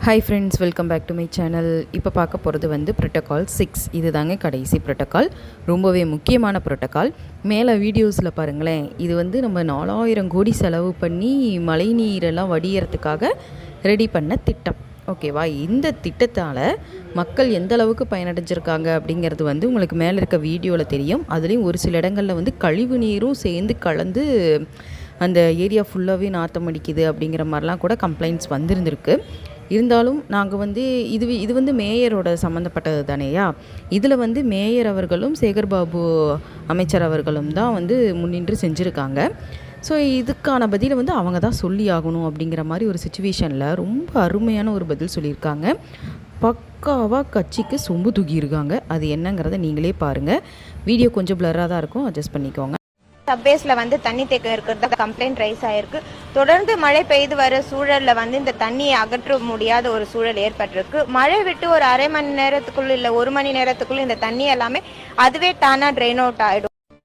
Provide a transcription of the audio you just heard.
Hi friends, welcome back to my channel. இப்போ பார்க்க போகிறது வந்து ப்ரோட்டோகால் 6. இது தாங்க கடைசி ப்ரோட்டோகால். ரொம்பவே முக்கியமான ப்ரோட்டோகால். மேலே வீடியோஸில் பாருங்களேன், இது வந்து நம்ம 4000 கோடி செலவு பண்ணி மழை நீரெல்லாம் வடிகிறதுக்காக ரெடி பண்ண திட்டம். ஓகேவா? இந்த திட்டத்தால் மக்கள் எந்த அளவுக்கு பயனடைஞ்சிருக்காங்க அப்படிங்கிறது வந்து உங்களுக்கு மேலே இருக்க வீடியோவில் தெரியும். அதுலேயும் ஒரு சில இடங்களில் வந்து கழிவு நீரும் சேர்ந்து கலந்து அந்த ஏரியா ஃபுல்லாகவே நாற்றம் அடிக்குது அப்படிங்கிற மாதிரிலாம் கூட கம்ப்ளைண்ட்ஸ் வந்திருந்திருக்கு. இருந்தாலும் நாங்கள் வந்து இது வந்து மேயரோட சம்மந்தப்பட்டது தானேயா. இதில் வந்து மேயர் அவர்களும் சேகர்பாபு அமைச்சர் அவர்களும் தான் வந்து முன்னின்று செஞ்சுருக்காங்க. ஸோ இதுக்கான பதிலை வந்து அவங்க தான் சொல்லி ஆகணும் அப்படிங்கிற மாதிரி ஒரு சுச்சுவேஷனில் ரொம்ப அருமையான ஒரு பதில் சொல்லியிருக்காங்க. பக்காவாக கட்சிக்கு சொம்பு தூக்கியிருக்காங்க. அது என்னங்கிறத நீங்களே பாருங்கள். வீடியோ கொஞ்சம் பிளராக தான் இருக்கும், அட்ஜஸ்ட் பண்ணிக்கோங்க. சப்பேஸ்ல வந்து தண்ணி தேக்கம் இருக்கிறதா கம்ப்ளைண்ட் ரைஸ் ஆயிருக்கு. தொடர்ந்து மழை பெய்து வர சூழல்ல வந்து இந்த தண்ணியை அகற்ற முடியாத ஒரு சூழல் ஏற்பட்டிருக்கு. மழை விட்டு ஒரு அரை மணி நேரத்துக்குள்ள இல்ல 1 மணி நேரத்துக்குள்ள இந்த தண்ணி எல்லாமே அதுவே தானா ட்ரெயின் அவுட் ஆயிடும்.